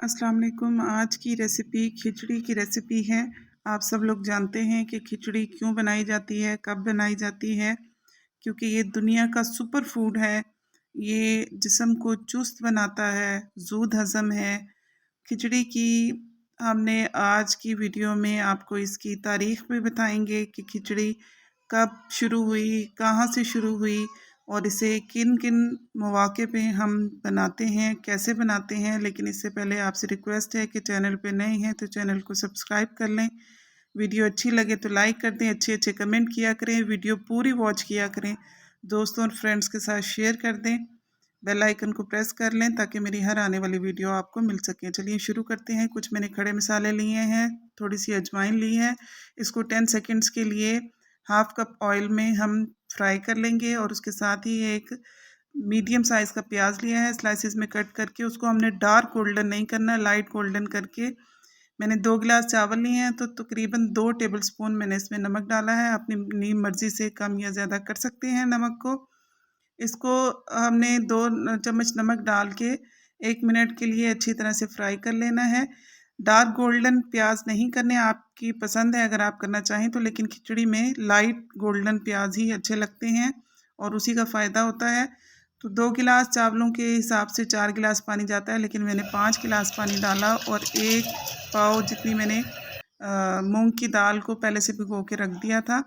अस्सलाम वालेकुम। आज की रेसिपी खिचड़ी की रेसिपी है। आप सब लोग जानते हैं कि खिचड़ी क्यों बनाई जाती है, कब बनाई जाती है, क्योंकि ये दुनिया का सुपर फूड है। ये जिस्म को चुस्त बनाता है, ज़ूद हज़म है। खिचड़ी की हमने आज की वीडियो में आपको इसकी तारीख़ भी बताएंगे कि खिचड़ी कब शुरू हुई, कहाँ से शुरू हुई और इसे किन किन मौके पे हम बनाते हैं, कैसे बनाते हैं। लेकिन इससे पहले आपसे रिक्वेस्ट है कि चैनल पे नए हैं तो चैनल को सब्सक्राइब कर लें। वीडियो अच्छी लगे तो लाइक कर दें, अच्छे अच्छे कमेंट किया करें, वीडियो पूरी वॉच किया करें, दोस्तों और फ्रेंड्स के साथ शेयर कर दें, बेल आइकन को प्रेस कर लें ताकि मेरी हर आने वाली वीडियो आपको मिल सके। चलिए शुरू करते हैं। कुछ मैंने खड़े मसाले लिए हैं, थोड़ी सी अजवाइन ली है। इसको 10 सेकंड्स के लिए हाफ कप ऑयल में हम फ्राई कर लेंगे और उसके साथ ही एक मीडियम साइज़ का प्याज लिया है, स्लाइसिस में कट करके उसको हमने डार्क गोल्डन नहीं करना, लाइट गोल्डन करके। मैंने 2 गिलास चावल लिए हैं तो तकरीबन 2 टेबलस्पून मैंने इसमें नमक डाला है। अपनी मर्ज़ी से कम या ज़्यादा कर सकते हैं नमक को। इसको हमने 2 चम्मच नमक डाल के 1 मिनट के लिए अच्छी तरह से फ्राई कर लेना है। डार्क गोल्डन प्याज नहीं करने, आपकी पसंद है अगर आप करना चाहें तो, लेकिन खिचड़ी में लाइट गोल्डन प्याज ही अच्छे लगते हैं और उसी का फ़ायदा होता है। तो 2 गिलास चावलों के हिसाब से 4 गिलास पानी जाता है, लेकिन मैंने 5 गिलास पानी डाला और 1 पाव जितनी मैंने मूंग की दाल को पहले से भिगो के रख दिया था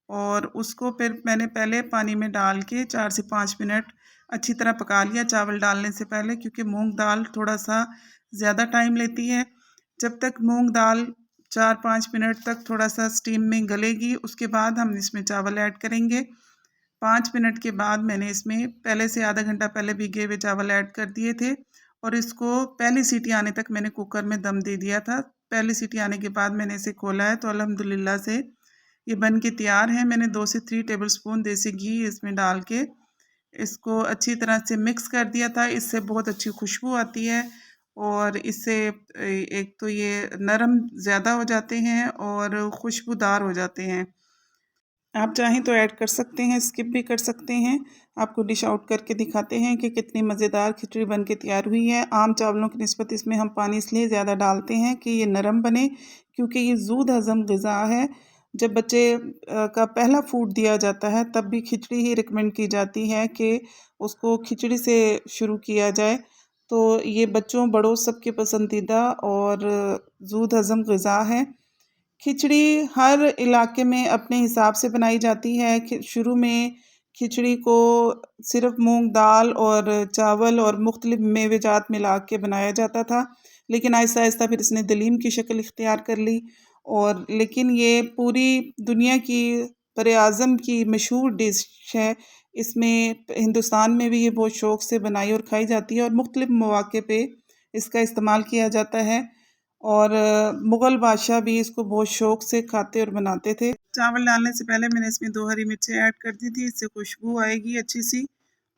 और उसको फिर मैंने पहले पानी में डाल के 4 से 5 मिनट अच्छी तरह पका लिया चावल डालने से पहले, क्योंकि मूंग दाल थोड़ा सा ज़्यादा टाइम लेती है। जब तक मूंग दाल 4-5 मिनट तक थोड़ा सा स्टीम में गलेगी, उसके बाद हम इसमें चावल ऐड करेंगे। 5 मिनट के बाद मैंने इसमें पहले से आधा घंटा पहले भीगे हुए चावल ऐड कर दिए थे और इसको पहली सीटी आने तक मैंने कुकर में दम दे दिया था। पहली सीटी आने के बाद मैंने इसे खोला है तो अल्हम्दुलिल्लाह से ये बन के तैयार है। मैंने 2 से 3 टेबलस्पून देसी घी इसमें डाल के इसको अच्छी तरह से मिक्स कर दिया था। इससे बहुत अच्छी खुशबू आती है और इससे एक तो ये नरम ज़्यादा हो जाते हैं और खुशबूदार हो जाते हैं। आप चाहें तो ऐड कर सकते हैं, स्किप भी कर सकते हैं। आपको डिश आउट करके दिखाते हैं कि कितनी मज़ेदार खिचड़ी बन के तैयार हुई है। आम चावलों की निस्बत इसमें हम पानी इसलिए ज़्यादा डालते हैं कि ये नरम बने, क्योंकि ये ज़ूद हज़म ग़िज़ा है। जब बच्चे का पहला फूड दिया जाता है तब भी खिचड़ी ही रिकमेंड की जाती है कि उसको खिचड़ी से शुरू किया जाए। तो ये बच्चों बड़ों सबके पसंदीदा और ज़ूद हज़म ग़िज़ा है। खिचड़ी हर इलाके में अपने हिसाब से बनाई जाती है। शुरू में खिचड़ी को सिर्फ मूंग दाल और चावल और मुख्तलिफ मेवेजात मिला के बनाया जाता था, लेकिन आहिस्ता आहिस्ता फिर इसने दलीम की शक्ल इख्तियार कर ली और लेकिन ये पूरी दुनिया की बरे-आज़म की मशहूर डिश है। इसमें हिंदुस्तान में भी ये बहुत शौक़ से बनाई और खाई जाती है और मुख्तलिफ मौके पे इसका इस्तेमाल किया जाता है और मुग़ल बादशाह भी इसको बहुत शौक़ से खाते और बनाते थे। चावल डालने से पहले मैंने इसमें 2 हरी मिर्चें ऐड कर दी थी, इससे खुशबू आएगी अच्छी सी।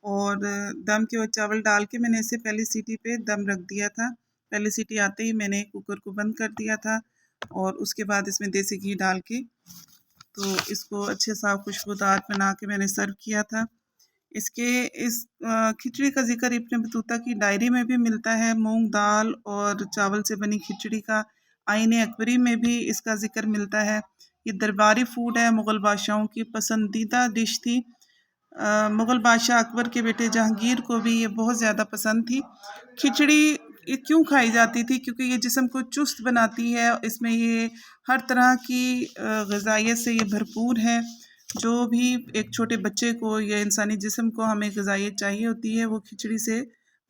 और दम के बाद चावल डाल के मैंने इसे पहली सीटी पे दम रख दिया था। पहली सीटी आते ही मैंने कुकर को बंद कर दिया था और उसके बाद इसमें देसी घी डाल के तो इसको अच्छे सा खुशबूदार बना के मैंने सर्व किया था। इस खिचड़ी का ज़िक्र इब्न बतूता की डायरी में भी मिलता है। मूंग दाल और चावल से बनी खिचड़ी का आईन अकबरी में भी इसका ज़िक्र मिलता है। ये दरबारी फूड है, मुग़ल बादशाहों की पसंदीदा डिश थी। मुग़ल बादशाह अकबर के बेटे जहांगीर को भी ये बहुत ज़्यादा पसंद थी। खिचड़ी ये क्यों खाई जाती थी? क्योंकि ये जिस्म को चुस्त बनाती है। इसमें ये हर तरह की ग़िज़ाइयत से ये भरपूर है। जो भी एक छोटे बच्चे को या इंसानी जिस्म को हमें ग़िज़ाइयत चाहिए होती है वो खिचड़ी से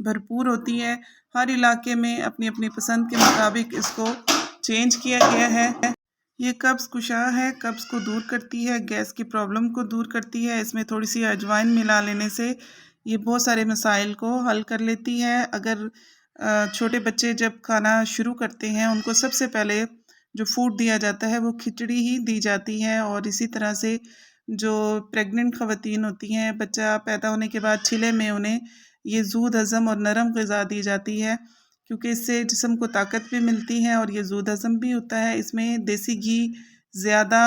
भरपूर होती है। हर इलाके में अपनी अपनी पसंद के मुताबिक इसको चेंज किया गया है। ये कब्ज़ कुशा है, कब्ज़ को दूर करती है, गैस की प्रॉब्लम को दूर करती है। इसमें थोड़ी सी अजवाइन मिला लेने से ये बहुत सारे मसाइल को हल कर लेती है। अगर छोटे बच्चे जब खाना शुरू करते हैं उनको सबसे पहले जो फूड दिया जाता है वो खिचड़ी ही दी जाती है और इसी तरह से जो प्रेग्नेंट ख़वातीन होती हैं, बच्चा पैदा होने के बाद छिले में उन्हें ये ज़ूद हज़म और नरम ग़िज़ा दी जाती है, क्योंकि इससे जिस्म को ताकत भी मिलती है और ये ज़ूद हज़म भी होता है। इसमें देसी घी ज़्यादा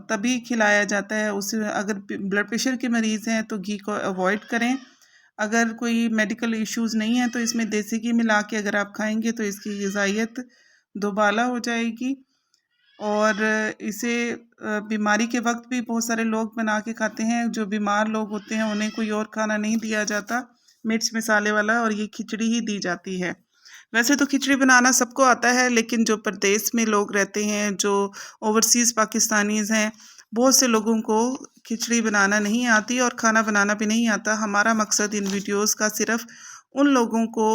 तभी खिलाया जाता है। उसे अगर ब्लड प्रेशर के मरीज़ हैं तो घी को अवॉइड करें। अगर कोई मेडिकल इश्यूज़ नहीं है तो इसमें देसी घी मिला के अगर आप खाएँगे तो इसकी ग़िज़ाइयत दोबाला हो जाएगी। और इसे बीमारी के वक़्त भी बहुत सारे लोग बना के खाते हैं। जो बीमार लोग होते हैं उन्हें कोई और खाना नहीं दिया जाता मिर्च मसाले वाला, और ये खिचड़ी ही दी जाती है। वैसे तो खिचड़ी बनाना सबको आता है, लेकिन जो परदेस में लोग रहते हैं, जो ओवरसीज़ पाकिस्तानीज़ हैं, बहुत से लोगों को खिचड़ी बनाना नहीं आती और खाना बनाना भी नहीं आता। हमारा मकसद इन वीडियोज़ का सिर्फ़ उन लोगों को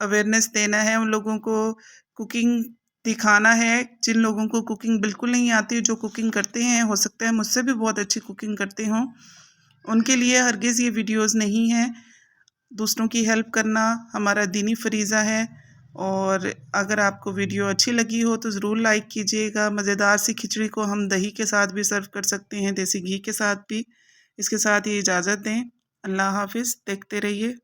अवेयरनेस देना है, उन लोगों को कुकिंग दिखाना है जिन लोगों को कुकिंग बिल्कुल नहीं आती। जो कुकिंग करते हैं, हो सकता है मुझसे भी बहुत अच्छी कुकिंग करते हों, उनके लिए हरगिज़ ये वीडियोज़ नहीं हैं। दूसरों की हेल्प करना हमारा दीनी फ़रीज़ा है। और अगर आपको वीडियो अच्छी लगी हो तो ज़रूर लाइक कीजिएगा। मज़ेदार सी खिचड़ी को हम दही के साथ भी सर्व कर सकते हैं, देसी घी के साथ भी। इसके साथ ही इजाज़त दें। अल्लाह हाफ़िज़। देखते रहिए।